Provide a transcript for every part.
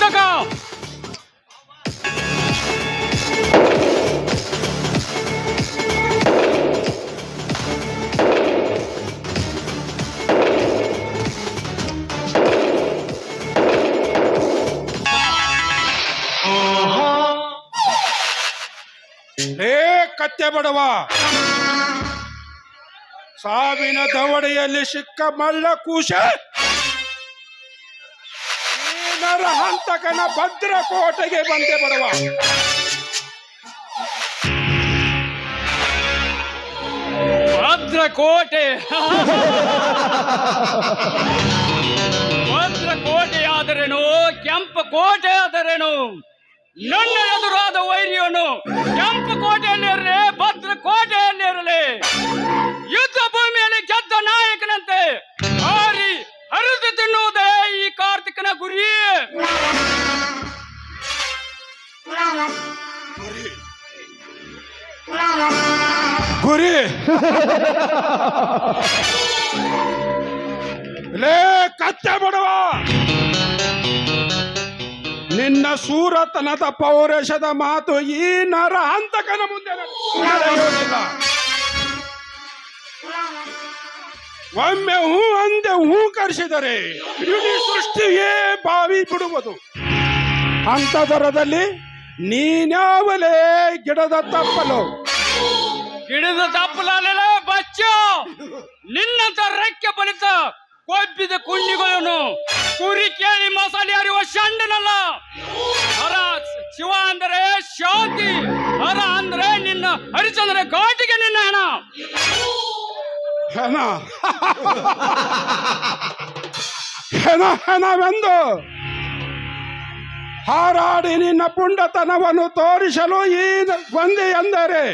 ನರಹಂತಕ ಕತ್ತೆ ಬಡವ, ಸಾವಿನ ದವಡೆಯಲ್ಲಿ ಸಿಕ್ಕ ಮಳ್ಳ ಕೂಶ ಈ ನರಹಂತಕನ ಭದ್ರಕೋಟೆಗೆ ಬಂದೆ ಬಡವ. ಭದ್ರಕೋಟೆ ಭದ್ರಕೋಟೆ ಆದರೇನು, ಕೆಂಪು ಕೋಟೆ ಆದರೇನು, ನನ್ನ ಎದುರಾದ ವೈರಿಯವನು ಕೆಂಪು ಕೋಟೆಯಲ್ಲಿರಲಿ, ಭದ್ರಕೋಟೆಯಲ್ಲಿರಲಿ, ಯುದ್ಧ ಭೂಮಿಯಲ್ಲಿ ಗೆದ್ದ ನಾಯಕನಂತೆ ಹಾರಿ ಹರಿದು ತಿನ್ನುವುದೇ ಈ ಕಾರ್ತಿಕನ ಗುರಿ. ಗುರಿ ಲೇ ಕತ್ತೆ ಬಡವ, ನಿನ್ನ ಸೂರತನದ ಪೌರುಷದ ಮಾತು ಈ ನರಹಂತಕನ ಮುಂದೆ ನಡೆಯುವುದಿಲ್ಲ. ಒಮ್ಮೆ ಹೂ ಅಂದೆ ಹೂ ಕರೆಸಿದರೆ ಇಡೀ ಸೃಷ್ಟಿಯೇ ಬಾವಿ ಬಿಡುವುದು. ಅಂತದರದಲ್ಲಿ ನೀನ್ಯಾವಲೇ ಗಿಡದ ತಪ್ಪಲು ಗಿಡದ ತಪ್ಪಲಾಗಲಿಲ್ಲ ಬಚ್ಚ. ನಿನ್ನಂತ ರೆಕ್ಕೆ ಬಲಿತ ಕೊಬ್ಬಿದ ಕುಂಡಿಗಳನ್ನು ಕುರಿ ಕೇಳಿ ಮಸಾಲೆ ಅರಿಯುವ ಷಂಡನಲ್ಲ. ಹರ ಶಿವ ಅಂದರೆ ಶಾಂತಿ, ಹರ ಅಂದ್ರೆ ನಿನ್ನ ಹರಿಚಂದ್ರ ಘಾಟಿಗೆ ನಿನ್ನ ಹಣ. ಹೆಣ ಹೆಣ ಹೆಣವೆಂದು ಹಾರಾಡಿ ನಿನ್ನ ಪುಂಡತನವನ್ನು ತೋರಿಸಲು ಈ ಬಂದೆ ಎಂದರೆ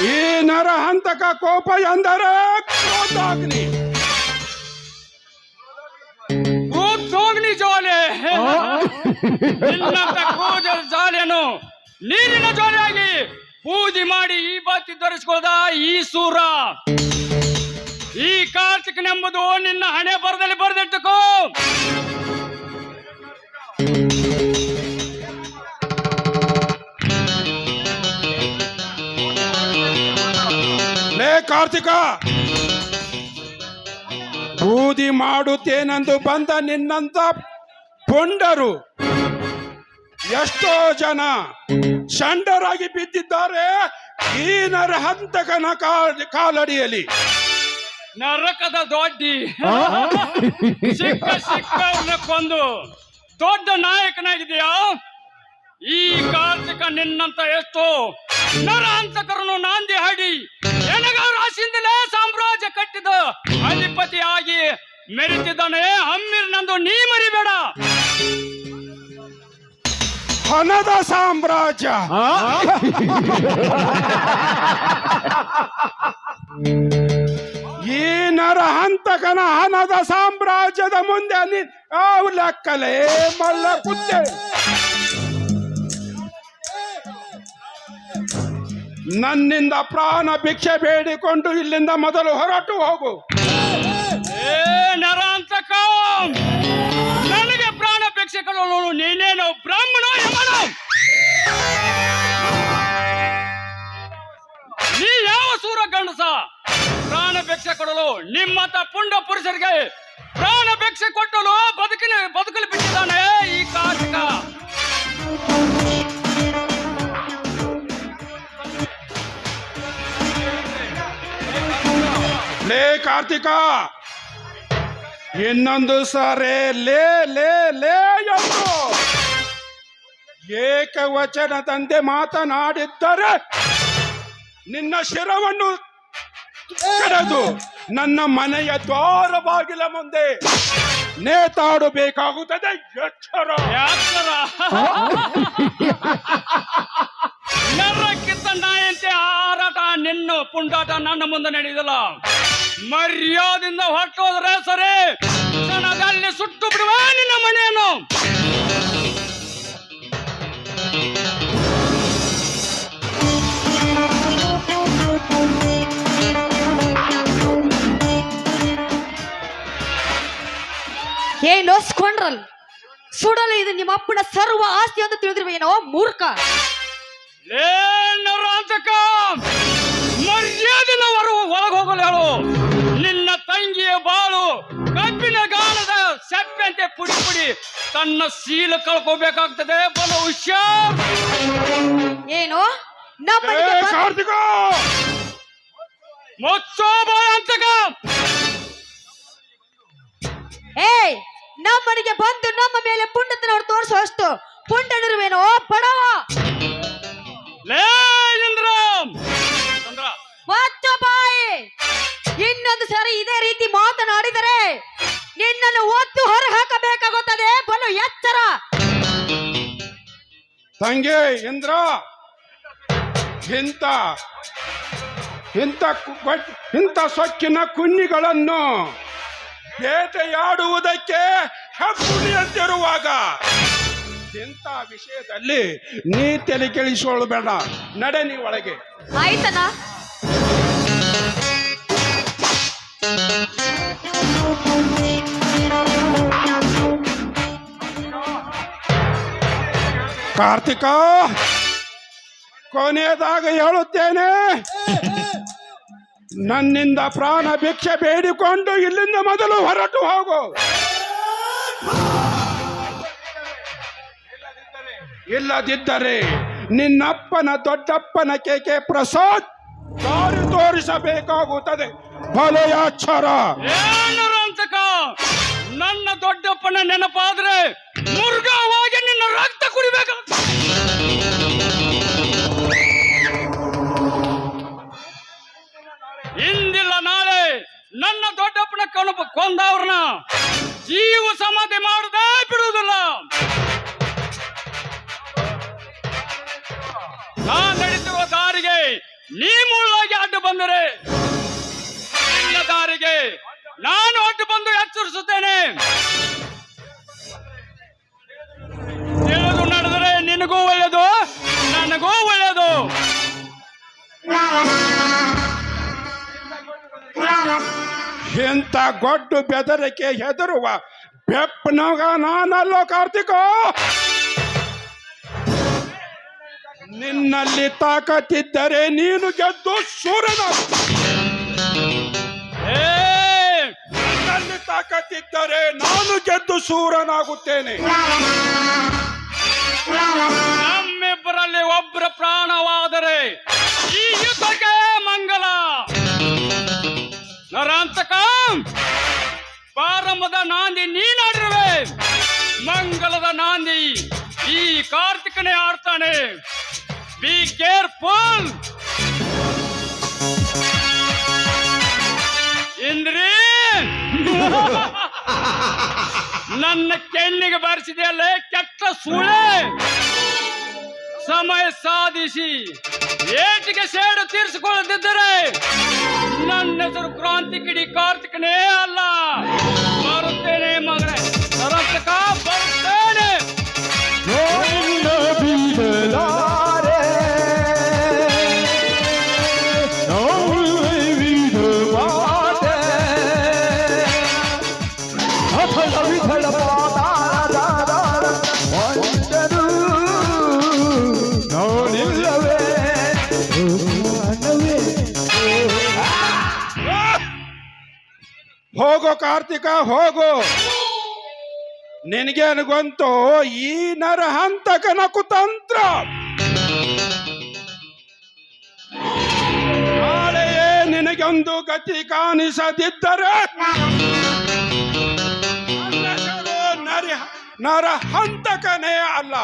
ಈ ನರಹಂತಕ ಕೋಪ ಎಂದರೆ ಕ್ರೋಧಾಗ್ನಿ. ಕ್ರೋಧಾಗ್ನಿ ಜ್ವಾಲೆ, ನಿನ್ನಂತ ಕ್ರೋಧ ಜ್ವಾಲೆಯನ್ನು ನೀರಿನ ಜ್ವಾಲೆಯಾಗಿ ಪೂಜೆ ಮಾಡಿ ಈ ಬಾತಿ ಧರಿಸಿಕೊಳ್ಳದ ಈ ಸೂರ, ಈ ಕಾರ್ತಿಕನೆಂಬುದು ನಿನ್ನ ಹಣೆ ಬರದಲ್ಲಿ ಬರೆದಿಟ್ಟುಕೋ. ಲೇ ಕಾರ್ತಿಕ, ಬೂದಿ ಮಾಡುತ್ತೇನೆಂದು ಬಂದ ನಿನ್ನಂತ ಪುಂಡರು ಎಷ್ಟೋ ಜನ ಷಂಡರಾಗಿ ಬಿದ್ದಿದ್ದಾರೆ ಈ ನರಹಂತಕನ ಕಾಲಡಿಯಲ್ಲಿ. ನರಕದ ದೊಡ್ಡಿ ಸಿಕ್ಕ ಸಿಕ್ಕವ್ರನ್ನ ಕೊಂದು ದೊಡ್ಡ ನಾಯಕನಾಗಿದೆಯಾ? ಈ ಕಾರ್ತಿಕ ನಿನ್ನಂತ ಎಷ್ಟೋ ನರಹಂತಕರನ್ನು ನಾಂದಿ ಹಾಡಿ ಎನಗಾರ ರಾಶಿಯಿಂದಲೇ ಸಾಮ್ರಾಜ್ಯ ಕಟ್ಟಿದ ಅಧಿಪತಿಯಾಗಿ ಮೆರೆತಿದ್ದಾನೆ. ಹಮ್ಮಿರ್ನಂದು ನೀ ಮರಿಬೇಡ. ಹಣದ ಸಾಮ್ರಾಜ್ಯ, ಈ ನರಹಂತಕನ ಹಣದ ಸಾಮ್ರಾಜ್ಯದ ಮುಂದೆ ಯಾವ ಲೆಕ್ಕಲೇ ಮಲ್ಲ ಕುತ್ತೆ. ನನ್ನಿಂದ ಪ್ರಾಣ ಭಿಕ್ಷೆ ಬೇಡಿಕೊಂಡು ಇಲ್ಲಿಂದ ಮೊದಲು ಹೊರಟು ಹೋಗು. ಏ ನರಹಂತಕ, ನನಗೆ ಪ್ರಾಣ ಭಿಕ್ಷೆ ಕೊಡಲು ನೀನೇನು ಬ್ರಾಹ್ಮಣ ಯಮನ? ನೀ ಯಾವ ಸೂರ ಗಂಡಸ ಪ್ರಾಣ ಭಿಕ್ಷೆ ಕೊಡಲು? ನಿಮ್ಮಂತ ಪುಂಡ ಪುರುಷರಿಗೆ ಪ್ರಾಣ ಭಿಕ್ಷೆ ಕೊಟ್ಟಲು ಬದುಕಲು ಬಿಟ್ಟಿದ್ದಾನೆ ಈ ಕಾರ್ತಿಕ. ಲೇ ಕಾರ್ತಿಕ, ಇನ್ನೊಂದು ಸಾರೆ ಲೇ ಲೇ ಲೇ ಎಂದು ಏಕವಚನದಂತೆ ಮಾತನಾಡಿದ್ದರೆ ನಿನ್ನ ಶಿರವನ್ನು ಕಡೆದು ನನ್ನ ಮನೆಯ ದ್ವಾರ ಬಾಗಿಲ ಮುಂದೆ ನೇತಾಡಬೇಕಾಗುತ್ತದೆ. ಎಚ್ಚರ ನರಕ್ಕಿಂತ ನಾಯಂತೆ ಹಾರಾಟ ನಿನ್ನ ಪುಂಡಾಟ ನನ್ನ ಮುಂದೆ ನಡೆಯುವುದಿಲ್ಲ. ಮರ್ಯಾದಿಂದ ಹೊರಟೋದ್ರೆ ಸರಿ, ಕ್ಷಣದಲ್ಲಿ ಸುಟ್ಟು ಬಿಡುವ ನಿನ್ನ ಮನೆಯನ್ನು. ಏನೋಸ್ಕೊಂಡ್ರಲ್ ಸುಡಲು ಇದು ನಿಮ್ಮ ಅಪ್ಪನ ಸರ್ವ ಆಸ್ತಿ ಅಂತ ತಿಳಿದಿರುವೇನೋ ಮೂರ್ಖ. ನರಾಂತಕ ಮರ್ಯಾದಿನ ಒಳಗೆ ಹೋಗಲು ಹೇಳು. ನಿನ್ನ ತಂಗಿಯ ಬಾಳು ಕಬ್ಬಿನ ಗಾಳದ ಸೆಪ್ಪೆಂತೆ ಪುಡಿ ಪುಡಿ ತನ್ನ ಸೀಲ ಕಳ್ಕೋಬೇಕಾಗ್ತದೆ. ಬಲ ಹುಷಾರ್. ಏನು ನಮ್ಮನೆಗೆ ಕಾರ್ತಿಕ ಮೊಚ್ಚೋಬ ಅಂತಕ ಏಯ್ ನಮ್ಮನೆಗೆ ಬಂದು ನಮ್ಮ ಮೇಲೆ ಪುಂಡತನವರು ತೋರಿಸುವಷ್ಟು ಪುಂಡನಿರುವೇನೋ ಬಡವ. ಲೇ ಇಂದ್ರ ಚಂದ್ರ ಬಚ್ಚ ಬಾಯಿ, ಇನ್ನೊಂದು ಸಾರಿ ಇದೇ ರೀತಿ ಮಾತನಾಡಿದರೆ ನಿನ್ನನ್ನು ಒತ್ತು ಹೊರ ಹಾಕಬೇಕಾಗುತ್ತದೆ. ಬಲು ಎಚ್ಚರ. ತಂಗಿ ಇಂದ್ರ, ಇಂಥ ಇಂಥ ಇಂಥ ಸೊಕ್ಕಿನ ಕುನ್ನಿಗಳನ್ನು ಬೇಟೆಯಾಡುವುದಕ್ಕೆ ಹೆಬ್ಬುಳಿಯಂತಿರುವಾಗ ಇಂಥ ವಿಷಯದಲ್ಲಿ ನೀ ತಲೆ ಕೆಳಿಸಿಕೊಳ್ಳಬೇಡ. ನಡೆ ನೀ ಒಳಗೆ. ಆಯ್ತನ. ಕಾರ್ತಿಕ, ಕೊನೆಯದಾಗ ಹೇಳುತ್ತೇನೆ, ನನ್ನಿಂದ ಪ್ರಾಣ ಭಿಕ್ಷೆ ಬೇಡಿಕೊಂಡು ಇಲ್ಲಿಂದ ಮೊದಲು ಹೊರಟು ಹೋಗು. ಇಲ್ಲದಿದ್ದರೆ ನಿನ್ನಪ್ಪನ ದೊಡ್ಡಪ್ಪನ ಕೆಕೆ ಪ್ರಸಾದ್ ದಾರಿ ತೋರಿಸಬೇಕಾಗುತ್ತದೆ. ಭಲಯಾಚಾರ. ಏನಂತಕ ನನ್ನ ದೊಡ್ಡಪ್ಪನ ನೆನಪಾದ್ರೆ ಮುರ್ಗವಾಗಿ ನಿನ್ನ ರಕ್ತ ಕುಡಿಬೇಕು. ಇಂದಿಲ್ಲ ನಾಳೆ ನನ್ನ ದೊಡ್ಡಪ್ಪನ ಕೊಂದವ್ರನ್ನ ಜೀವ ಸಮಾಧಿ ಮಾಡದೆ ಬಿಡುವುದಿಲ್ಲ. ನಾನು ನಡೆಸುವ ದಾರಿಗೆ ನೀ ಮುಳ್ಳಾಗಿ ಅಡ್ಡು ಬಂದರೆ ನಿನ್ನ ದಾರಿಗೆ ನಾನು ಅಡ್ಡು ಬಂದು ಎಚ್ಚರಿಸುತ್ತೇನೆ. ತಿಳಿದು ನಡೆದರೆ ನಿನಗೂ ಒಳ್ಳೆಯದು, ನನಗೂ ಒಳ್ಳೆಯದು. ಇಂಥ ಗೊಡ್ಡು ಬೆದರಿಕೆ ಹೆದರುವ ಬೆಪ್ಪನಗ ನಾನಲ್ಲೋ ಕಾರ್ತಿಕ. ನಿನ್ನಲ್ಲಿ ತಾಕತ್ತಿದ್ದರೆ ನೀನು ಗೆದ್ದು ಸೂರನಾಗು. ನನ್ನಲ್ಲಿ ತಾಕತ್ತಿದ್ದರೆ ನಾನು ಗೆದ್ದು ಸೂರನಾಗುತ್ತೇನೆ. ನಮ್ಮಿಬ್ಬರಲ್ಲಿ ಒಬ್ಬರ ಪ್ರಾಣವಾದರೆ ಈ ಯುದ್ಧಕ್ಕೆ ಮಂಗಲ. ನರಾಂತಕ ಪ್ರಾರಂಭದ ನಾಂದಿ ನೀನಾಡಿರುವೆ, ಮಂಗಲದ ನಾಂದಿ ಈ ಕಾರ್ತಿಕನೇ ಆಡ್ತಾನೆ. Be careful. ಇಂದ್ರಿ ನನ್ನ ಕೆನ್ನಿಗೆ ಬಾರಿಸಿದೆಯಲ್ಲೇ ಕೆಟ್ಟ ಸೂಳೆ. ಸಮಯ ಸಾಧಿಸಿ ಏಟಿಗೆ ಸೇಡು ತೀರಿಸಿಕೊಳ್ಳದಿದ್ದರೆ ನನ್ನ ಹೆಸರು ಕ್ರಾಂತಿ ಕಿಡಿ ಕಾರ್ತಿಕನೇ ಅಲ್ಲ. ಬರುತ್ತೇನೆ ಮಗನೇ ನರಾಂತಕ, ಬರುತ್ತೇನೆ. ಹೋಗೋ ಕಾರ್ತಿಕ ಹೋಗು. ನಿನಗೇನು ಗೊತ್ತು ಈ ನರಹಂತಕನ ಕುತಂತ್ರ? ನಾಳೆಯೇ ನಿನಗೊಂದು ಗತಿ ಕಾಣಿಸದಿದ್ದರೆ ನರಹಂತಕನೇ ಅಲ್ಲ.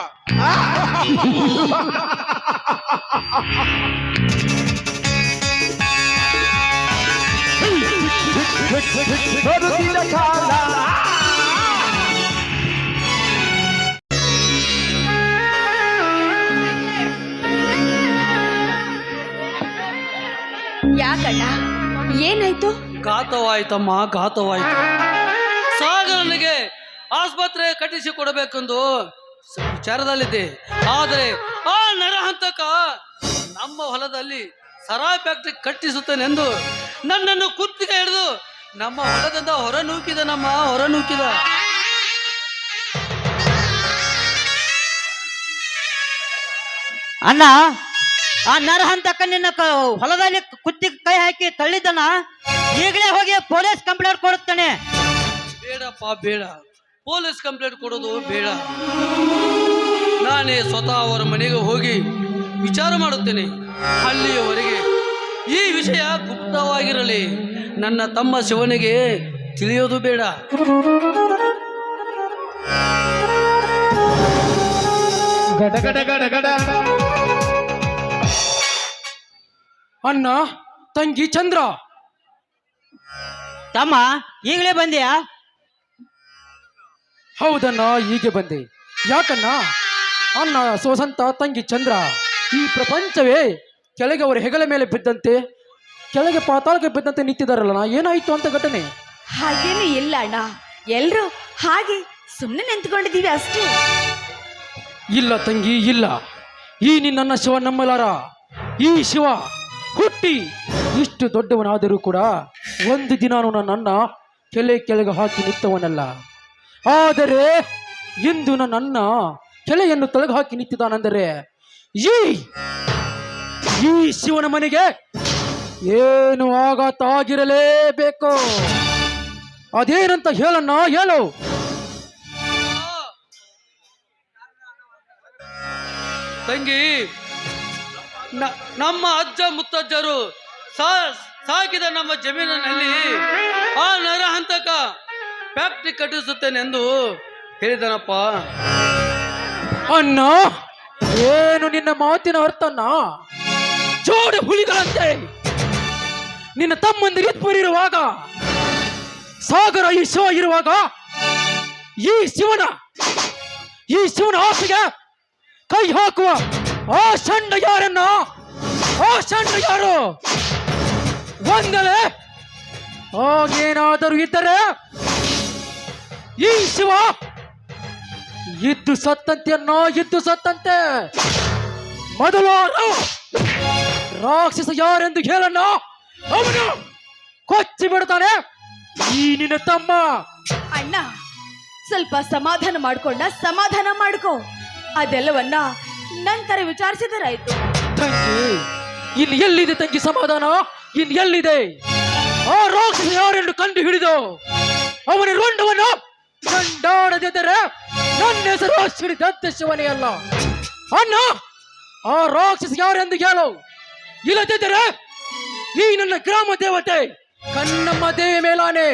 ಯಾಕಣ್ಣ, ಏನಾಯ್ತು? ಘಾತವಾಯ್ತಮ್ಮ, ಘಾತವಾಯ್ತು. ಸಾಗರನಿಗೆ ಆಸ್ಪತ್ರೆ ಕಟ್ಟಿಸಿ ಕೊಡಬೇಕೆಂದು ವಿಚಾರದಲ್ಲಿದ್ದೆ. ಆದರೆ ಆ ನರಹಂತಕ ನಮ್ಮ ಹೊಲದಲ್ಲಿ ಸರಾಯ್ ಫ್ಯಾಕ್ಟ್ರಿ ಕಟ್ಟಿಸುತ್ತೇನೆಂದು ನನ್ನನ್ನು ಕುತ್ತಿಗೆ ಹಿಡಿದು ನಮ್ಮ ಹೊಲದಿಂದ ಹೊರ ನೂಕಿದ. ಅಣ್ಣ ಆ ನರಹಂತಕ್ಕ ನಿನ್ನ ಹೊಲದಲ್ಲಿ ಕುತ್ತಿ ಕೈ ಹಾಕಿ ತಳ್ಳಿದ್ದನ ಈಗಲೇ ಹೋಗಿ ಪೊಲೀಸ್ ಕಂಪ್ಲೇಂಟ್ ಕೊಡುತ್ತಾನೆ. ಬೇಡಪ್ಪ ಬೇಡ, ಪೊಲೀಸ್ ಕಂಪ್ಲೇಂಟ್ ಕೊಡೋದು ಬೇಡ. ನಾನೇ ಸ್ವತಃ ಅವರ ಮನೆಗೆ ಹೋಗಿ ವಿಚಾರ ಮಾಡುತ್ತೇನೆ. ಅಲ್ಲಿಯವರೆಗೆ ಈ ವಿಷಯ ಗುಪ್ತವಾಗಿರಲಿ. ನನ್ನ ತಮ್ಮ ಶಿವನಿಗೆ ತಿಳಿಯೋದು ಬೇಡ. ಗಡ ಗಡ ಗಡ ಗಡ. ಅಣ್ಣ, ತಂಗಿ ಚಂದ್ರ, ತಮ್ಮ ಈಗಲೇ ಬಂದ್ಯಾ? ಹೌದಣ್ಣ, ಹೀಗೆ ಬಂದೆ. ಯಾಕಣ್ಣ? ಅಣ್ಣ ಸೋಸಂತ, ತಂಗಿ ಚಂದ್ರ, ಈ ಪ್ರಪಂಚವೇ ಕೆಳಗೆ ಅವರ ಹೆಗಲ ಮೇಲೆ ಬಿದ್ದಂತೆ, ಕೆಳಗೆ ಪಾತಾಳಕ್ಕೆ ಬಿದ್ದಂತೆ ನಿಂತಿದ್ದಾರಲ್ಲ, ಏನಾಯ್ತು ಅಂತ ಘಟನೆ? ಹಾಗೇನು ಇಲ್ಲ ಅಣ್ಣ, ಎಲ್ರು ಹಾಗೆ ಸುಮ್ಮನೆ ನಿಂತ್ಕೊಂಡಿದೀವಿ ಅಷ್ಟೇ. ಇಲ್ಲ ತಂಗಿ, ಇಲ್ಲ. ಈ ನಿನ್ನ ಶಿವ ನಂಬಲಾರ. ಈ ಶಿವ ಹುಟ್ಟಿ ಇಷ್ಟು ದೊಡ್ಡವನಾದರೂ ಕೂಡ ಒಂದು ದಿನಾನು ನನ್ನನ್ನ ಕೆಳಗೆ ಹಾಕಿ ನಿಂತವನಲ್ಲ. ಆದರೆ ಇಂದು ನನ್ನ ಕೆಳೆಯನ್ನು ತೊಲಗ ಹಾಕಿ ನಿಂತಿದ್ದಾನೆಂದರೆ ಈ ಶಿವನ ಮನೆಗೆ ಏನು ಆಘಾತ ಆಗಿರಲೇಬೇಕು. ಅದೇನಂತ ಹೇಳಣ್ಣ, ಹೇಳು. ತಂಗಿ, ನಮ್ಮ ಅಜ್ಜ ಮುತ್ತಜ್ಜರು ಸಾಕಿದ ನಮ್ಮ ಜಮೀನಿನಲ್ಲಿ ಆ ನರಹಂತಕ ಫ್ಯಾಕ್ಟ್ರಿ ಕಟ್ಟಿಸುತ್ತೇನೆಂದು ಹೇಳಿದನಪ್ಪ. ಅಣ್ಣ, ಏನು ನಿನ್ನ ಮಾತಿನ ಅರ್ಥನ್ನ? ಜೋಡಿ ಹುಲಿಗಳಂತೆ ನಿನ್ನ ತಮ್ಮಂದಿರು ಇರುವಾಗ, ಸಾಗರ ಈ ಶಿವ ಇರುವಾಗ, ಈ ಶಿವನ ಆಸೆಗೆ ಕೈ ಹಾಕುವ ಆ ಷಂಡ ಯಾರನ್ನ? ಆ ಷಂಡ ಯಾರು? ಒಂದಲೇ ಹಾಗೇನಾದರೂ ಇದ್ದರೆ ಈ ಶಿವ ಇದ್ದು ಸತ್ತಂತೆ ಅನ್ನ, ಇದ್ದು ಸತ್ತಂತೆ. ಮೊದಲು ರಾಕ್ಷಸ ಯಾರೆಂದು ಹೇಳಣ್ಣ, ಅವನು ಕೊಚ್ಚಿ ಬಿಡ್ತಾನೆ ಈ ನಿನ್ನ ತಮ್ಮ. ಅಣ್ಣ, ಸ್ವಲ್ಪ ಸಮಾಧಾನ ಮಾಡ್ಕೋ. ಅದೆಲ್ಲವನ್ನ ನಂತರ ವಿಚಾರಿಸಿದರಾಯ್ತು. ತಂಗಿ, ಇಲ್ಲಿ ಎಲ್ಲಿದೆ ತಂಗಿ ಸಮಾಧಾನ? ಇಲ್ಲಿ ಎಲ್ಲಿದೆ? ಆ ರಾಕ್ಷಸ ಯಾರೆಂದು ಕಂಡು ಹಿಡಿದು ಅವನ ರುಂಡವನ್ನು ಕಂಡಾಡದಿದ್ದರೆ ನನ್ನ ಹೆಸರು ಶ್ರೀ ದತ್ತ ಶಿವನೇ ಅಲ್ಲ. ಅಣ್ಣ, ಆ ರಾಕ್ಷಸ ಯಾರೆಂದು ಹೇಳು. ಇಲ್ಲದಿದ್ದರೆ ಈ ನನ್ನ ಗ್ರಾಮ ದೇವತೆ ಕನ್ನಮ್ಮ ದೇವಿ ಮೇಲಾನೆ.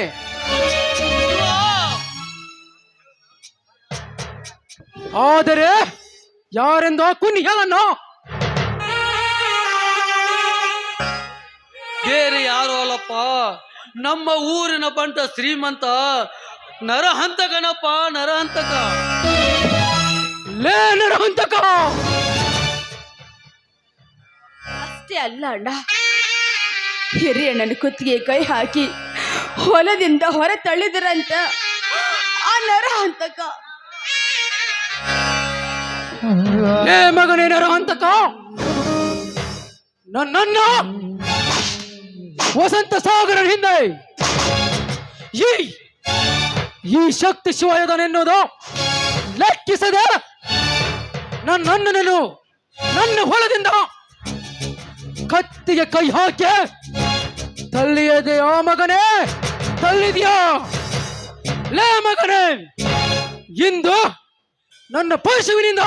ಆದರೆ ಯಾರೆಂದು ಕುನ್ನಿ ಹೇಳಣ್ಣ. ಬೇರೆ ಯಾರು ಅಲ್ಲಪ್ಪ, ನಮ್ಮ ಊರಿನ ಬಂಟ ಶ್ರೀಮಂತ ನರಹಂತಕನಪ್ಪ, ನರಹಂತಕ. ಲೇ ನರಹಂತಕ! ಅಷ್ಟೇ ಅಲ್ಲ ಅಣ್ಣ, ಹಿರಿಯಣ್ಣನ ಕುತ್ತಿಗೆ ಕೈ ಹಾಕಿ ಹೊಲದಿಂದ ಹೊರ ತಳ್ಳಿದ್ರಂತ ಆ ನರಹಂತಕ. ಲೇ ಮಗನೇ ನರಹಂತಕ, ನನ್ನ ವಸಂತ ಸಾಗರ ಹಿಂದೆ ಈ ಶಕ್ತಿ ಶಿವ ಎನ್ನುವುದು ಲೆಕ್ಕಿಸದೆ ನನ್ನನ್ನು ನನ್ನ ಹೊಲದಿಂದ ಕತ್ತಿಗೆ ಕೈ ಹಾಕಿ ತಳ್ಳಿಯದೆ. ಆ ಮಗನೇ, ತಳ್ಳಿದ್ಯಾ? ಲೇ ಮಗನೇ, ಇಂದು ನನ್ನ ಪಶುವಿನಿಂದ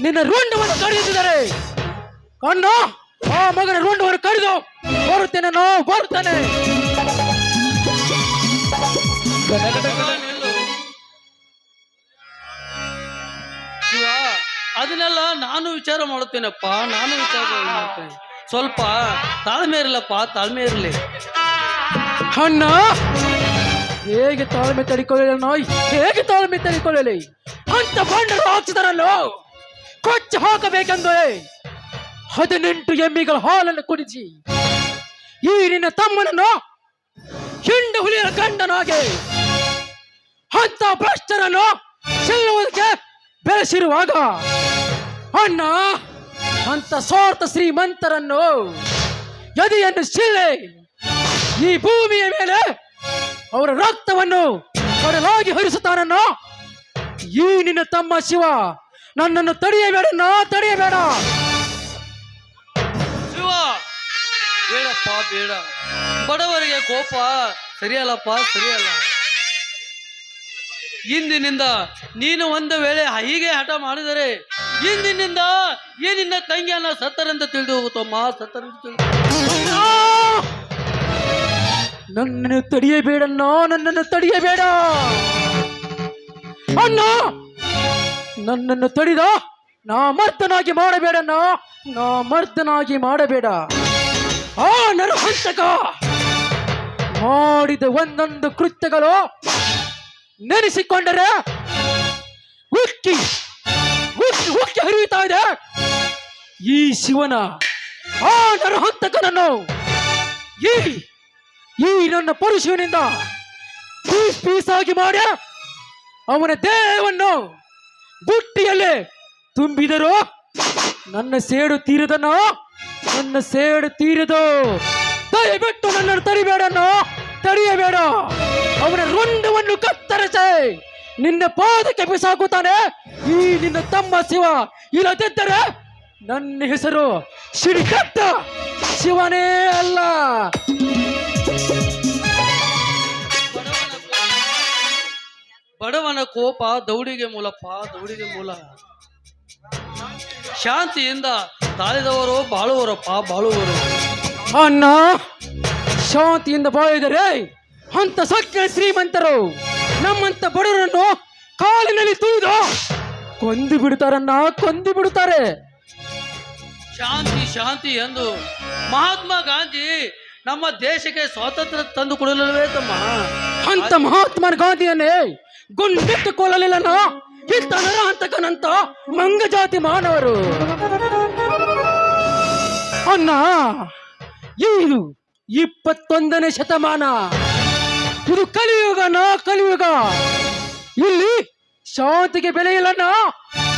ನಿನ್ನ ರುಂಡವನ್ನು ಕಡಿಯುತ್ತಿದ್ದಾರೆ. ಅಣ್ಣ, ಆ ಮಗನ ರುಂಡವನ್ನು ಕಡಿದು ಬರುತ್ತೇನೆ, ನಾವು ಬರುತ್ತೇನೆ. ಶಿವ, ಅದನ್ನೆಲ್ಲ ನಾನು ವಿಚಾರ ಮಾಡುತ್ತೇನಪ್ಪ, ನಾನು ವಿಚಾರ ಮಾಡ್ತೇನೆ. ಸ್ವಲ್ಪ ತಾಳ್ಮೆ ಇರಲಪ್ಪ, ತಾಳ್ಮೆ ಇರಲಿ. ಅಣ್ಣ, ಹೇಗೆ ತಾಳ್ಮೆ ತಡಿಕೊಳ್ಳಲಿ? ಹೇಗೆ ತಾಳ್ಮೆ ತಡಿಕೊಳ್ಳಲಿ? ಅಂತ ಬಂಡರು ಹಾಕ್ಸಿದಾರಲ್ಲೋ, ಕೊಚ್ಚಿ ಹಾಕಬೇಕೆಂದು 18 ಎಮ್ಮಿಗಳ ಹಾಲನ್ನು ಕುಡಿಸಿ ಈ ನಿನ್ನ ತಮ್ಮನನ್ನು ಹಿಂಡು ಹುಲಿಯ ಗಂಡನಾಗೆ ಅಂತ ಭ್ರಷ್ಟರನ್ನು ಚೆಲ್ಲುವುದಕ್ಕೆ ಬೆಳೆಸಿರುವಾಗ, ಅಣ್ಣ, ಅಂತ ಸ್ವಾರ್ಥ ಶ್ರೀಮಂತರನ್ನು ಎದೆಯನ್ನು ಶಿಲ್ಲೆ ಈ ಭೂಮಿಯ ಮೇಲೆ ಅವರ ರಕ್ತವನ್ನು ಕಡಲಾಗಿ ಹರಿಸುತ್ತಾನನ್ನು ಈ ನಿನ್ನ ತಮ್ಮ ಶಿವ ನನ್ನನ್ನು ತಡೆಯಬೇಡ, ತಡೆಯಬೇಡ. ಬೇಡಪ್ಪ ಬೇಡ, ಬಡವರಿಗೆ ಕೋಪ ಸರಿಯಲ್ಲಪ್ಪ ಸರಿಯಲ್ಲ. ಇಂದಿನಿಂದ ನೀನು ಒಂದು ವೇಳೆ ಹೀಗೆ ಹಠ ಮಾಡಿದರೆ ಇಂದಿನಿಂದ ಈ ನಿನ್ನ ತಂಗಿಯನ್ನ ಸತ್ತರಂತ ತಿಳಿದು ಹೋಗುತ್ತಮ್ಮ, ಸತ್ತರಂತ ತಿಳಿದು. ನನ್ನನ್ನು ತಡೆಯಬೇಡಣ್ಣ, ನನ್ನನ್ನು ತಡೆಯಬೇಡ ಅಣ್ಣ. ನನ್ನನ್ನು ತಡಿದ ನಾ ಮರ್ತನಾಗಿ ಮಾಡಬೇಡಣ್ಣ, ನಾ ಮರ್ತನಾಗಿ ಮಾಡಬೇಡ. ಆ ನರಹಂತಕ ಮಾಡಿದ ಒಂದೊಂದು ಕೃತ್ಯಗಳು ನೆನೆಸಿಕೊಂಡರೆ ಉಕ್ಕಿ ಉಕ್ಕಿ ಉಕ್ಕಿ ಹರಿಯುತ್ತಾ ಇದೆ. ಈ ಶಿವನ ಆ ನರಹಂತಕನನ್ನು ಈ ನನ್ನ ಪರಶುವಿನಿಂದ ಪೀಸ್ ಪೀಸಾಗಿ ಮಾಡಿ ಅವನ ದೇಹವನ್ನು ಬುಟ್ಟಿಯಲ್ಲಿ ತುಂಬಿದರು ನನ್ನ ಸೇಡು ತೀರದನೋ, ನನ್ನ ಸೇಡು ತೀರದು. ದಯವಿಟ್ಟು ನನ್ನನ್ನು ತಡಿಬೇಡನೋ, ತಡೆಯಬೇಡ. ಅವನ ರುಂಡವನ್ನು ಕತ್ತರಿಸಿ ನಿನ್ನ ಪಾದಕ್ಕೆ ಬಿಸಾಕುತ್ತಾನೆ ಈ ನಿನ್ನ ತಮ್ಮ ಶಿವ. ಇಲ್ಲದಿದ್ದರೆ ನನ್ನ ಹೆಸರು ಸಿಡಿಕಟ್ಟ ಶಿವನೇ ಅಲ್ಲ. ಬಡವನ ಕೋಪ ದೌಡಿಗೆ ಮೂಲಪ್ಪ, ದೌಡಿಗೆ ಮೂಲ. ಶಾಂತಿಯಿಂದ ತಾಳಿದವರು ಬಾಳುವರಪ್ಪ, ಬಾಳುವರು. ಅಣ್ಣ, ಶಾಂತಿಯಿಂದ ಬಾಳಿದರೆ ಅಂತ ಸಕ್ಕಿನ ಶ್ರೀಮಂತರು ನಮ್ಮಂತ ಬಡವರನ್ನು ಕಾಲಿನಲ್ಲಿ ತುಳಿದು ಕೊಂದು ಬಿಡುತ್ತಾರನ್ನ, ಕೊಂದು ಬಿಡುತ್ತಾರೆ. ಶಾಂತಿ ಶಾಂತಿ ಎಂದು ಮಹಾತ್ಮ ಗಾಂಧಿ ನಮ್ಮ ದೇಶಕ್ಕೆ ಸ್ವಾತಂತ್ರ್ಯ ತಂದು ಕೊಡಲಿಲ್ಲವೇ ತಮ್ಮ? ಅಂತ ಮಹಾತ್ಮ ಗಾಂಧಿಯನ್ನೇ ಗುಂಡಿಟ್ಟು ಕೊಲ್ಲಲಿಲ್ಲನ ಇಂಥ ನರಹಂತಕನಂತ ಮಂಗ ಜಾತಿ ಮಾನವರು. ಅಣ್ಣ, ಇದು 21ನೇ ಶತಮಾನ, ಇದು ಕಲಿಯುಗನ ಕಲಿಯುಗ. ಇಲ್ಲಿ ಶಾಂತಿಗೆ ಬೆಲೆ ಇಲ್ಲಣ್ಣ,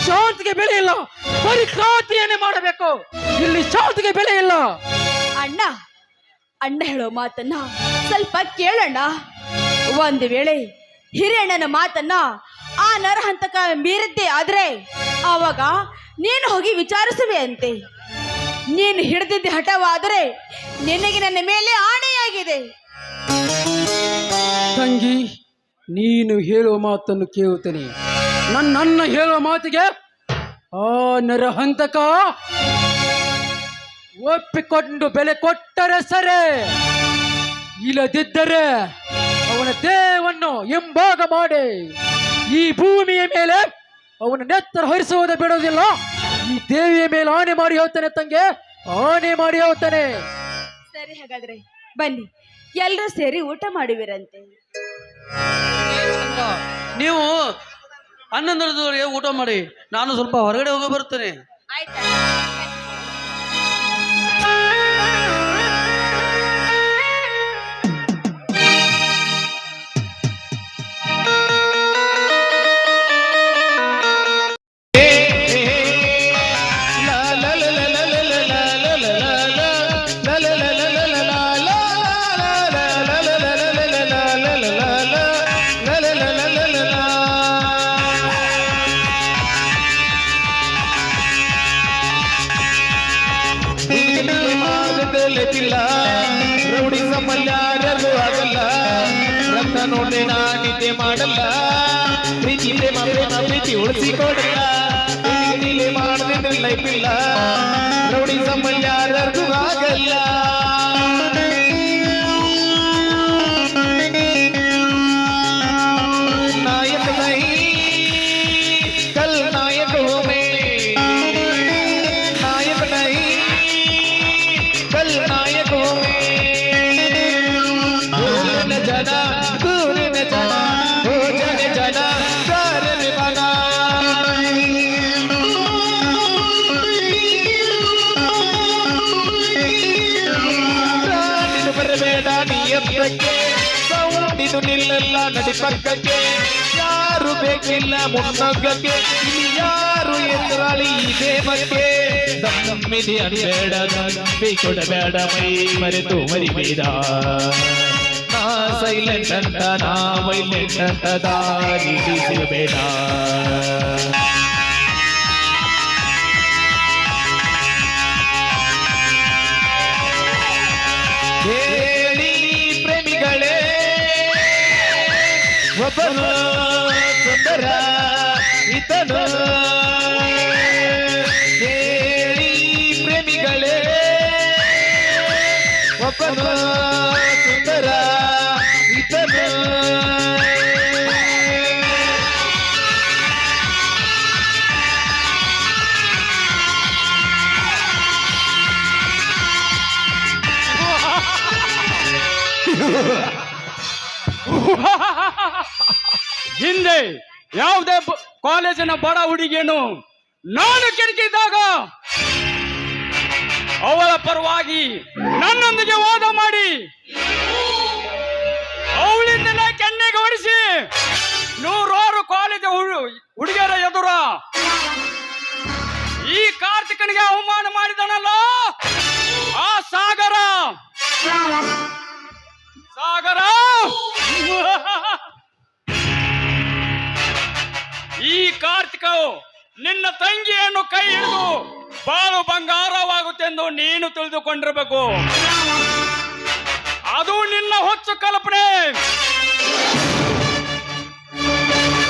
ಶಾಂತಿಗೆ ಬೆಲೆ ಇಲ್ಲ. ಬರೀ ಕ್ರಾಂತಿಯನ್ನೇ ಮಾಡಬೇಕು, ಇಲ್ಲಿ ಶಾಂತಿಗೆ ಬೆಲೆ ಇಲ್ಲ. ಅಣ್ಣ ಅಣ್ಣ ಹೇಳೋ ಮಾತನ್ನ ಸ್ವಲ್ಪ ಕೇಳಣ್ಣ. ಒಂದು ವೇಳೆ ಹಿರಿಯಣ್ಣನ ಮಾತನ್ನ ಆ ನರಹಂತಕ ಮೀರಿದ್ದೆ ಆದ್ರೆ ಆವಾಗ ನೀನು ಹೋಗಿ ವಿಚಾರಿಸುವೆ ಅಂತೆ. ನೀನು ಹಿಡಿದಿದ್ದ ಹಠವಾದರೆ ನಿನಗೆ ನನ್ನ ಮೇಲೆ ಆಣೆಯಾಗಿದೆ. ತಂಗಿ, ನೀನು ಹೇಳುವ ಮಾತನ್ನು ಕೇಳುತ್ತೇನೆ. ನನ್ನ ಹೇಳುವ ಮಾತಿಗೆ ಆ ನರಹಂತಕ ಒಪ್ಪಿಕೊಂಡು ಬೆಲೆ ಕೊಟ್ಟರೆ ಸರಿ, ಇಲ್ಲದಿದ್ದರೆ ಅವನ ದೇಹವನ್ನು ಹಿಂಭಾಗ ಮಾಡಿ ಈ ಭೂಮಿಯ ಮೇಲೆ ಅವನ ನೆತ್ತರ ಹರಿಸುವುದೇ ಬಿಡೋದಿಲ್ಲ. ಈ ದೇವಿಯ ಮೇಲೆ ಆಣೆ ಮಾಡಿ ಹೋಗ್ತಾನೆ ತಂಗೆ, ಆಣೆ ಮಾಡಿ ಹೋಗ್ತಾನೆ. ಸರಿ, ಹಾಗಾದ್ರೆ ಬನ್ನಿ, ಎಲ್ಲರೂ ಸೇರಿ ಊಟ ಮಾಡುವಿರಂತೆ. ನೀವು 11:30 ಊಟ ಮಾಡಿ, ನಾನು ಸ್ವಲ್ಪ ಹೊರಗಡೆ ಹೋಗಿ ಬರ್ತೇನೆ. ಆಯ್ತಾ? ರೌಡಿ ಸಮಲ್ಯಾರರು ಆಗಲ್ಲ, ರಕ್ತ ನೋಡಿ ನಾನಿದ್ದೆ ಮಾಡಲ್ಲ, ಪ್ರೀತಿ ಪ್ರೇಮ ಪ್ರೇಮ ಪ್ರೀತಿ ಉಳಿಸಿಕೊಡಲ್ಲ, ಮಾಡದಿದ್ರೆ ಲೈಫ್ ಇಲ್ಲ, ರೌಡಿ ಸಮಲ್ಯಾರರು ಆಗಲ್ಲ. ನಾಯಕ ನಹೀ ಕಲ್ ನಾಯಕ ಹೋ ಮೈ, ನಾಯಕ ನಹೀ ಕಲ್ ನಾಯಕ ಹೋ ಮೈ. ಊರಿನ ಜನ ಊರಿನ ಜನ ಓ ಜನ ಜನ ಕಾರಣ ಬನ. ಬರಬೇಡ ನಿಯಂತ್ರಕ್ಕೆ, ಸೌಂಡಿದು ನಿಲ್ಲಲ್ಲ ನಡಿ ಪಕ್ಕಕ್ಕೆ, ಯಾರು ಬೇಕಿಲ್ಲ ಮುನ್ನಗ್ಗಕ್ಕೆ, ಇಲ್ಲಿ ಯಾರು ಎದುರಾಳಿ ಇದೆ ಬಗ್ಗೆ. ದಮ್ಮಿದೆ ಅನ್ಬೇಡ, ನಂಬಿ ಕೊಡಬೇಡ, ಮೈ ಮರೆತು ಮರಿಬೇಡ. ನಾ ಸೈಲೆಂಟ್ ಅಂತ ನಾ ವೈಲೆಂಟ್ ಅಂತ ದಾರಿ ಸಿಗಬೇಡ. ಒಬ್ಬನು ಸುಂದರ ಇತನು ಕೇಳಿ ಪ್ರೇಮಿಗಳೇ ಒಬ್ಬನು ಸುಂದರ ಇತನು ಹಿಂದೆ ಯಾವುದೇ ಕಾಲೇಜಿನ ಬಡ ಹುಡುಗಿಯನ್ನು ನಾನು ಕೆಣಕಿದ್ದಾಗ ಅವಳ ಪರವಾಗಿ ನನ್ನೊಂದಿಗೆ ವಾದ ಮಾಡಿ ಅವಳಿಂದಲೇ ಕೆನ್ನೆಗೆ ಹೊಡಿಸಿ ನೂರಾರು ಕಾಲೇಜ್ ಹುಡುಗಿಯರ ಎದುರ ಈ ಕಾರ್ತಿಕನಿಗೆ ಅವಮಾನ ಮಾಡಿದನಲ್ಲ ಆ ಸಾಗರ ಈ ಕಾರ್ತಿಕವು ನಿನ್ನ ತಂಗಿಯನ್ನು ಕೈ ಹಿಡಿದು ಬಾಳು ಬಂಗಾರವಾಗುತ್ತೆಂದು ನೀನು ತಿಳಿದುಕೊಂಡಿರಬೇಕು. ಅದು ನಿನ್ನ ಹೊಚ್ಚು ಕಲ್ಪನೆ.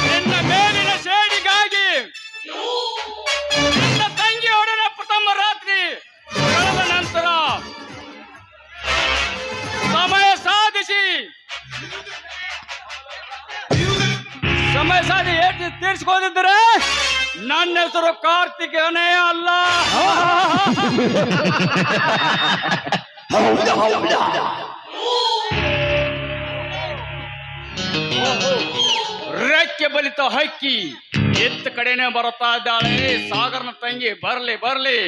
ನಿನ್ನ ಮೇಲಿನ ಸೇಡಿಗಾಗಿ ನಿನ್ನ ತಂಗಿಯೊಡನೆ ಪ್ರಥಮ ರಾತ್ರಿ ಕಳೆದ ನಂತರ ಸಮಯ ಸಾಧಿಸಿ ತೀರ್ಸ್ಕೋದಿದ್ರೆ ನನ್ನ ಹೆಸರು ಕಾರ್ತಿಕನೇ ಅಲ್ಲ. ರೆಕ್ಕೆ ಬಲಿತ ಹಕ್ಕಿ ಎತ್ತ ಕಡೆನೆ ಬರುತ್ತಾ ಇದ್ದಾಳೆ. ಸಾಗರನ ತಂಗಿ ಬರ್ಲಿ ಬರ್ಲಿ.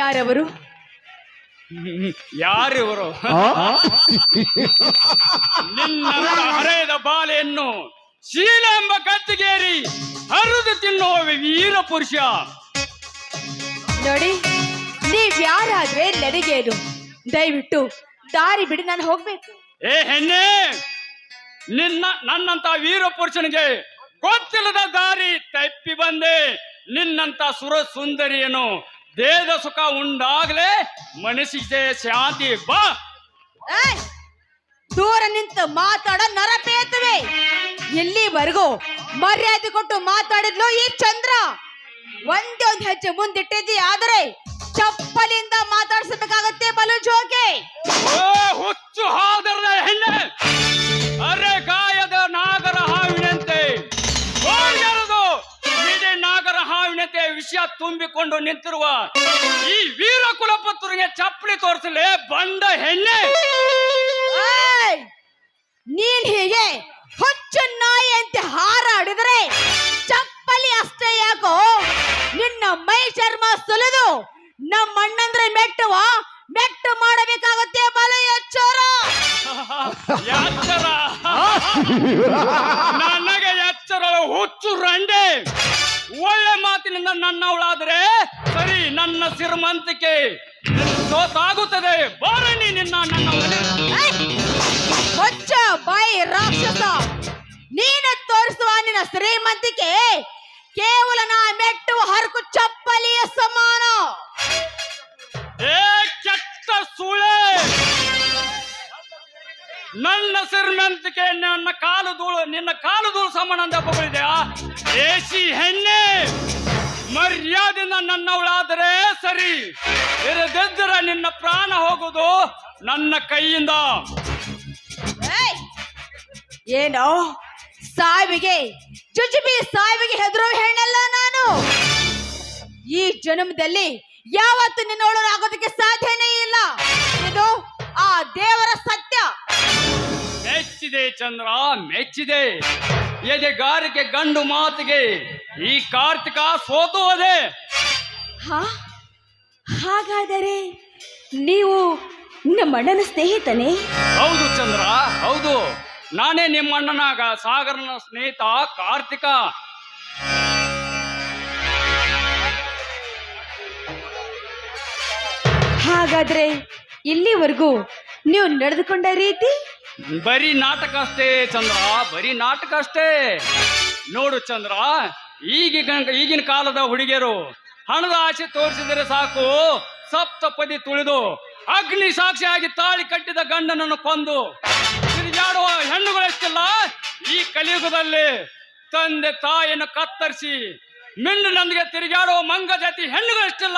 ಯಾರವರು? ಯಾರಿವರು? ನಿನ್ನ ಹರೆಯದ ಬಾಲೆಯನ್ನು ಶೀಲ ಎಂಬ ಗದ್ದಿಗೇರಿ ಹರಿದು ತಿನ್ನುವ ವೀರ ಪುರುಷ. ನೋಡಿ, ನೀವ್ಯಾರಾದ್ರೆ ನನಗೇನು? ದಯವಿಟ್ಟು ದಾರಿ ಬಿಡಿ, ನಾನು ಹೋಗ್ಬೇಕು. ಏ ಹೆಣ್ಣೆ, ನನ್ನಂತ ವೀರ ಪುರುಷನಿಗೆ ಗೊತ್ತಿಲ್ಲದ ದಾರಿ ತಪ್ಪಿ ಬಂದೆ. ನಿನ್ನಂತ ಸುರ ಸುಂದರಿಯನ್ನು ದೇಹದ ಸುಖ ಉಂಡಾಗ್ಲೇ ಮನಸ್ಸಿಗೆ ಶಾಂತಿ. ಬಾ, ದೂರ ನಿಂತು ಮಾತಾಡ ನರಪೇತವೆ. ಎಲ್ಲಿವರೆಗೂ ಮರ್ಯಾದೆ ಕೊಟ್ಟು ಮಾತಾಡಿದ್ಲು ಈ ಚಂದ್ರ. ಒಂದೇ ಒಂದು ಹೆಜ್ಜೆ ಮುಂದಿಟ್ಟಿದ್ದಿ, ಆದರೆ ಚಪ್ಪಲಿಂದ ಮಾತಾಡ್ಸಬೇಕಾಗತ್ತೆ ಬಲು ಜೋಗೆ. ಹುಚ್ಚು ಹಾದರದ ಹೆಣ್ಣೆ, ಅರೆ ಗಾಯದ ನಾಗರ ಹಾವಿನಂತೆ ನಾಗರ ಹಾವಿನಂತೆ ವಿಷಯ ತುಂಬಿಕೊಂಡು ನಿಂತಿರುವ ಈ ವೀರ ಕುಲಪುತ್ರನಿಗೆ ಚಪ್ಪಲಿ ತೋರಿಸಲೇ ಬಂದ ಹೆಣ್ಣೆ. ನೀನ್ ಹೀಗೆ ಹುಚ್ಚು ನಾಯಿ ಅಂತ ಹಾರಾಡಿದ್ರೆ ಚಪ್ಪಲಿ ಅಷ್ಟೇ ಯಾಕೋ, ನಿನ್ನ ಮೈ ಚರ್ಮ ಸುಲಿದು ನಮ್ಮ ಅಣ್ಣಂದ್ರೆ ಮೆಟ್ಟು ಮಾಡಬೇಕಾಗುತ್ತೆ ಬಲ ಎಚ್ಚರ. ಎಚ್ಚರ ನನಗೆ ಎಚ್ಚರ ಹುಚ್ಚು ರಂಡೆ. ಒಳ್ಳೆ ಮಾತಿನಿಂದ ನನ್ನವಳಾದ್ರೆ ಸರಿ, ನನ್ನ ಸಿರಿಮಂತಿಕೆ ಸೋತಾಗುತ್ತದೆ. ಬಾರಣಿ ನಿನ್ನ ಹೊಚ್ಚ ಬಾಯಿ ರಾಕ್ಷಸ, ನೀನು ತೋರಿಸುವ ನಿನ್ನ ಶ್ರೀಮಂತಿಕೆ ಕೇವಲ ನಾ ಮೆಟ್ಟುವ ಹರಕು ಚಪ್ಪಲಿಯ ಸಮಾನ. ಏ ಕೆಟ್ಟ ಸೂಳೆ, ನನ್ನ ಸಿರಿಮಂತಿಕೆ ನಿನ್ನ ಕಾಲು ಧೂಳು ಸಮಾನ ಅಂತ ಬಗಳಿದೆಯಾ? ಏಸಿ ಹೆಣ್ಣೆ, ಮರ್ಯಾದೆಯಿಂದ ನನ್ನವಳಾದರೆ ಸರಿ, ಇರದಿದ್ದರೆ ನಿನ್ನ ಪ್ರಾಣ ಹೋಗುವುದು ನನ್ನ ಕೈಯಿಂದ. ಏನೋ ಸಾವಿಗೆ ಚುಚುಬಿ ಸಾವಿಗೆ ಹೆದರೋ ಹೆಣ್ಣಲ್ಲ ನಾನು. ಈ ಜನ್ಮದಲ್ಲಿ ಯಾವತ್ತು ನಿನ್ನೋಳಾಗೋದಕ್ಕೆ ಸಾಧ್ಯನೇ ಇಲ್ಲ. ಇದು ಆ ದೇವರ ಸತ್ಯ. ಮೆಚ್ಚಿದೆ ಚಂದ್ರ, ಮೆಚ್ಚಿದೆ. ಎದೆಗಾರಿಕೆ ಗಂಡು ಮಾತಿಗೆ ಈ ಕಾರ್ತಿಕ ಸೋತು ಹೋದೆ. ಹಾಗಾದರೆ ನೀವು ನಮ್ಮಣ್ಣನ ಸ್ನೇಹಿತನೇ? ಹೌದು ಚಂದ್ರ, ಹೌದು. ನಾನೇ ನಿಮ್ಮಣ್ಣನ ಸಾಗರನ ಸ್ನೇಹಿತ ಕಾರ್ತಿಕ. ಹಾಗಾದ್ರೆ ಇಲ್ಲಿವರೆಗೂ ನೀವು ನಡೆದುಕೊಂಡ ರೀತಿ ಬರೀ ನಾಟಕ ಅಷ್ಟೇ ಚಂದ್ರ, ಬರೀ ನಾಟಕ ಅಷ್ಟೇ. ನೋಡು ಚಂದ್ರ, ಈಗಿನ ಕಾಲದ ಹುಡುಗಿಯರು ಹಣದ ಆಸೆ ತೋರಿಸಿದರೆ ಸಾಕು, ಸಪ್ತಪದಿ ತುಳಿದು ಅಗ್ನಿ ಸಾಕ್ಷಿಯಾಗಿ ತಾಳಿ ಕಟ್ಟಿದ ಗಂಡನನ್ನು ಕೊಂದು ತಿರುಗಾಡುವ ಹೆಣ್ಣುಗಳೆಷ್ಟಿಲ್ಲ ಈ ಕಲಿಯುಗದಲ್ಲಿ. ತಂದೆ ತಾಯಿಯನ್ನು ಕತ್ತರಿಸಿ ಮಿಂಡಿನೊಂದಿಗೆ ತಿರುಗಾಡುವ ಮಂಗ ಜಾತಿ ಹೆಣ್ಣುಗಳೆಷ್ಟಿಲ್ಲ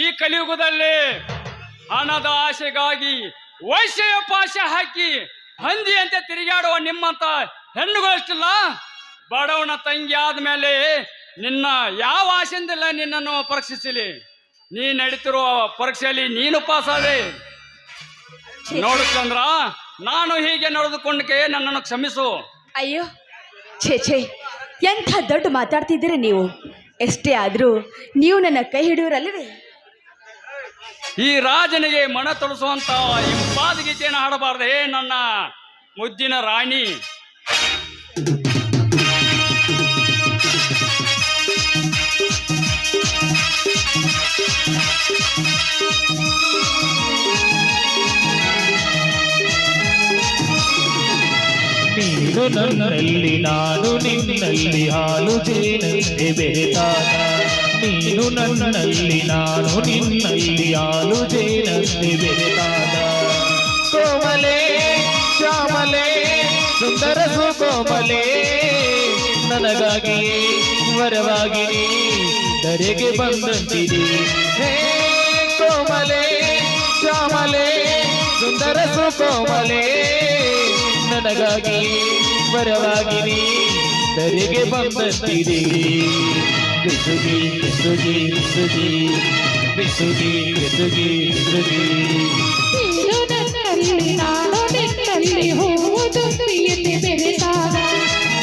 ಈ ಕಲಿಯುಗದಲ್ಲಿ. ಹಣದ ಆಸೆಗಾಗಿ ವೈಶ್ಯ ಪಾಶೆ ಹಾಕಿ ಹಂದಿಯಂತೆ ತಿರುಗಾಡುವ ನಿಮ್ಮಂತ ಹೆಣ್ಣುಗಳಷ್ಟಿಲ್ಲ. ಬಡವನ ತಂಗಿ ಆದ್ಮೇಲೆ ನಿನ್ನ ಯಾವ ಆಸೆಯಿಂದಿಲ್ಲ ನಿನ್ನನ್ನು ಪರೀಕ್ಷಿಸಲಿ. ನೀ ನಡೀತಿರುವ ಪರೀಕ್ಷೆಯಲ್ಲಿ ನೀನು ಪಾಸಾದೆ. ನೋಡು ಚಂದ್ರ, ನಾನು ಹೀಗೆ ನಡೆದುಕೊಂಡಕ್ಕೆ ನನ್ನನ್ನು ಕ್ಷಮಿಸು. ಅಯ್ಯೋ ಛೇ, ಎಂಥ ದೊಡ್ಡ ಮಾತಾಡ್ತಿದ್ದೀರಿ ನೀವು. ಎಷ್ಟೇ ಆದ್ರೂ ನೀವು ನನ್ನ ಕೈ ಹಿಡಿಯೋರಲ್ವೇ? ಈ ರಾಜನಿಗೆ ಮನ ತೊಳಸುವಂತ ಇಂಪಾದ ಗೀತೆಯನ್ನು ಹಾಡಬಾರ್ದೆ ನನ್ನ ಮುದ್ದಿನ ರಾಣಿ. ನೀನು ನನ್ನಲ್ಲಿ ನಾನು ನಿನ್ನಲ್ಲಿ ಹಾಲು ಜೇನಂತೆ ಬೆರೆತಾಗ, ನೀನು ನನ್ನಲ್ಲಿ ನಾನು ನಿನ್ನಲ್ಲಿ ಹಾಲು ಜೇನಂತೆ ಬೆರೆತಾಗ, ಕೋಮಲೆ ಶ್ಯಾಮಲೆ ಸುಂದರ ಸುಕೋಮಲೆ ನನಗಾಗಿಯೇ ವರವಾಗಿ ಧರೆಗೆ ಬಂದಂತಿದೆ. ಹೇ ಕೋಮಲೆ ಶ್ಯಾಮಲೆ ಸುಂದರ ಸುಕೋಮಲೆ ನನಗಾಗಿ ವರವಾಗಿ ಧರೆಗೆ ಬಂದಂತಿದೆ. ಬಿಸುಗಿ ಬಿಸುಗಿ ಬಿಸುಗಿ ಬಿಸುಗಿ ಬಿಸುಗಿ ಬಿಸುಗಿ ನೀನು ನನ್ನಲ್ಲಿ ನಾನು ನಿನ್ನಲ್ಲಿ ಹೋದು ಪ್ರಿಯತೆ ಬೆರೆತಾಗ,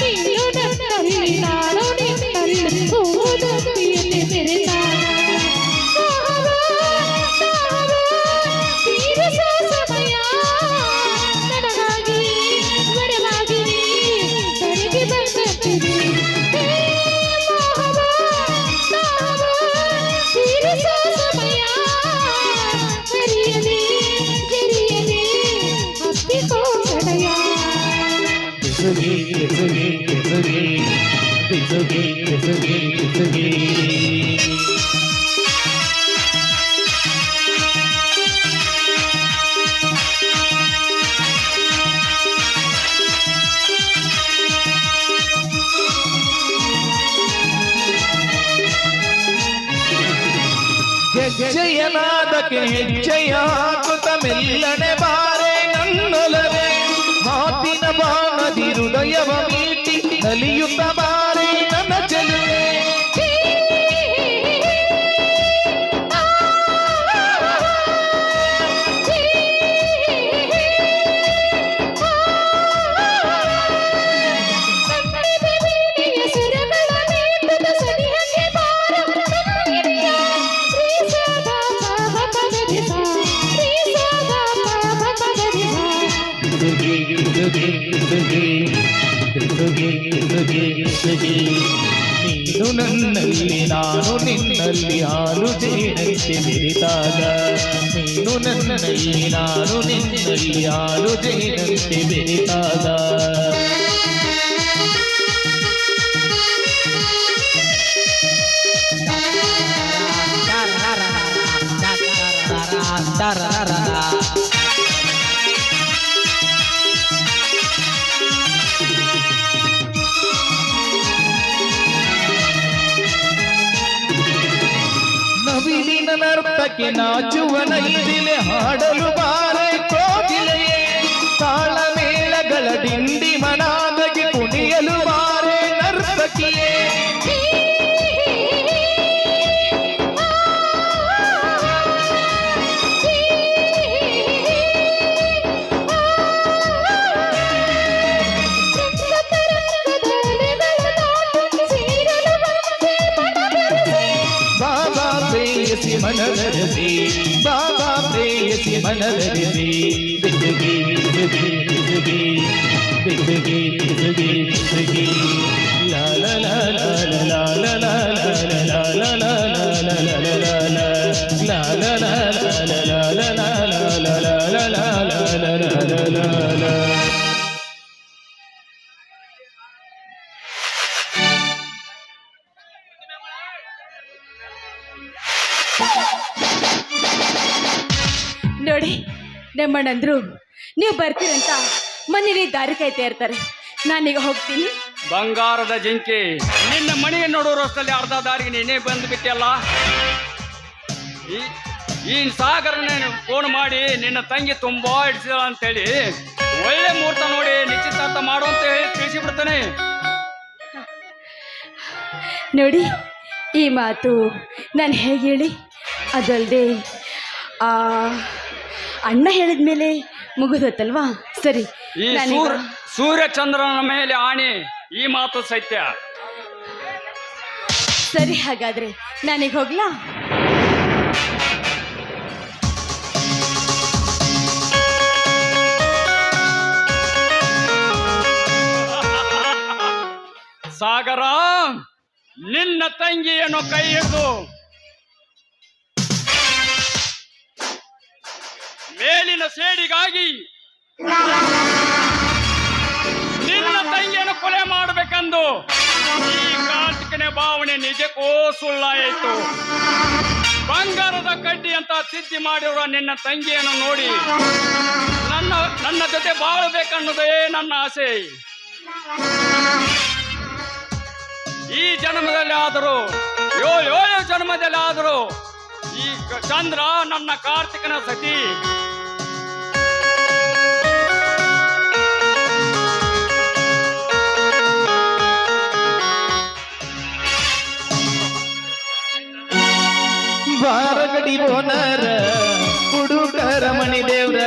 ನೀನು ನನ್ನಲ್ಲಿ ನಾನು ನಿನ್ನಲ್ಲಿ ಹೋದು ಪ್ರಿಯತೆ ಬೆರೆತಾಗ, ತೀರಿಸೋ ಸಮಯ ನನಗಾಗಿ ವರವಾಗಿ ಧರೆಗೆ ಬಂದಂತಿದೆ. ತೀರಿಸೋ ಸಮಯ ಹರಿಯಲಿ ಗೆರಿಯಲಿ ಹತ್ತಿಕೋ ಕಡೆಯ. ಬಿಸುಗಿ ಬಿಸುಗಿ ಬಿಸುಗಿ ಬಿಸುಗಿ ಬಿಸುಗಿ ಬಿಸುಗಿ ಹೆಜ್ಜೆಯನಾದಕ್ಕೆ ಹೆಜ್ಜೆಯ ಹಾಕುತ್ತ ಮೆಲ್ಲನೆ ಬಾರೆ ನನ್ನೊಲವೇ, ಮಾತಿನ ಬಾಣದಿ ಹೃದಯವ ಮೀಟಿ ನಲಿಯುತ್ತ ಬಾರೆ ನನ್ನ ಚೆಲುವೆ. ನೀನು ನನ್ನಲ್ಲಿ ನಾನು ನಿನ್ನಲ್ಲಿ ಹಾಲು ಜೇನಂತೆ ಬೆರೆತಾಗ, ನೀನು ನನ್ನಲ್ಲಿ ನಾನು ನಿನ್ನಲ್ಲಿ ಹಾಲು ಜೇನಂತೆ ಬೆರೆತಾಗ, ನವಿಲಿನ ನರ್ತಕ್ಕೆ ನಾಚುವ ನೈದಿಲೆ ಹಾಡಲು ಬಾರೆ ಕೋಗಿಲೆಯೇ, ತಾಳಮೇಳಗಳ ಡಿಂಡಿ ಮನಾದಗೆ ಕುಣಿಯಲು ಬಾರೆ ನರ್ತಕಿಯೇ. ಪ್ರೇಯಸಿ ಮನದರಸಿ ಬಾಬಾ ಪ್ರೇಯಸಿ ಮನದರಸಿ, ಬಿಸುಗಿ ಬಿಸುಗಿ ಬಿಸುಗಿ ಬಿಸುಗಿ ಬಿಸುಗಿ ಬಿಸುಗಿ ಲಾ ಲಾ ಲಾ ಲಾ ಲಾ ಲಾ ಲಾ ಲಾ ಲಾ ಲಾ ಲಾ ಲಾ. ನೋಡಿ ನಮ್ಮಣ್ಣಂದ್ರು ನೀವು ಬರ್ತೀರಂತ ಮನೇಲಿ ದಾರಿ ಕಾಯ್ತಾ ಇರ್ತಾರೆ. ನಾನೀಗ ಹೋಗ್ತೀನಿ. ಬಂಗಾರದ ಜಿಂಕಿ, ನಿನ್ನ ಮನೆಗೆ ನೋಡೋರು ಅಷ್ಟರಲ್ಲಿ ಅರ್ಧ ದಾರಿಗೆ ನೀನೇ ಬಂದು ಬಿಟ್ಟಿಯಲ್ಲ. ಈ ಸಾಗರನೇ ಫೋನ್ ಮಾಡಿ ನಿನ್ನ ತಂಗಿ ತುಂಬಾ ಹಿಡಿಸಿದ ಅಂತೇಳಿ ಒಳ್ಳೆ ಮುಹೂರ್ತ ನೋಡಿ ನಿಶ್ಚಿತಾರ್ಥ ಮಾಡು ಅಂತ ಹೇಳಿ ತಿಳಿಸಿಬಿಡ್ತಾನೆ. ನೋಡಿ ಈ ಮಾತು ನಾನು ಹೇಗೆ ಹೇಳಿ, ಅದಲ್ಲದೆ ಅಣ್ಣ ಹೇಳಿದ ಮೇಲೆ ಮುಗಿದೋತ್ತಲ್ವಾ. ಸರಿ, ಈ ನಾನೀಗ ಸೂರ್ಯಚಂದ್ರನ ಮೇಲೆ ಆಣೆ, ಈ ಮಾತು ಸತ್ಯ. ಸರಿ, ಹಾಗಾದ್ರೆ ನಾನೀಗ ಹೋಗ್ಲಾ? ಸಾಗರ, ನಿನ್ನ ತಂಗಿಯನ್ನು ಕೈ ಹಿಡಿದು ಮೇಲಿನ ಸೇಡಿಗಾಗಿ ನಿನ್ನ ತಂಗಿಯನ್ನು ಕೊಲೆ ಮಾಡಬೇಕೆಂದು ಈ ಕಾರ್ತಿಕನ ಭಾವನೆ ನಿಜಕ್ಕೂ ಸುಳ್ಳಾಯಿತು. ಬಂಗಾರದ ಕಡ್ಡಿ ಅಂತ ಸಿದ್ಧಿ ಮಾಡಿರುವ ನಿನ್ನ ತಂಗಿಯನ್ನು ನೋಡಿ ನನ್ನ ಜೊತೆ ಬಾಳಬೇಕನ್ನೋದೇ ನನ್ನ ಆಸೆ. ಈ ಜನ್ಮದಲ್ಲಿ ಆದರೂ ಏಳು ಜನ್ಮದಲ್ಲಿ ಆದರೂ ಈ ಚಂದ್ರ ನನ್ನ ಕಾರ್ತಿಕನ ಸತಿ. ಬಾರಗಡಿ ಬೋನರ ಹುಡುಗರ ಮಣಿ ದೇವ್ರ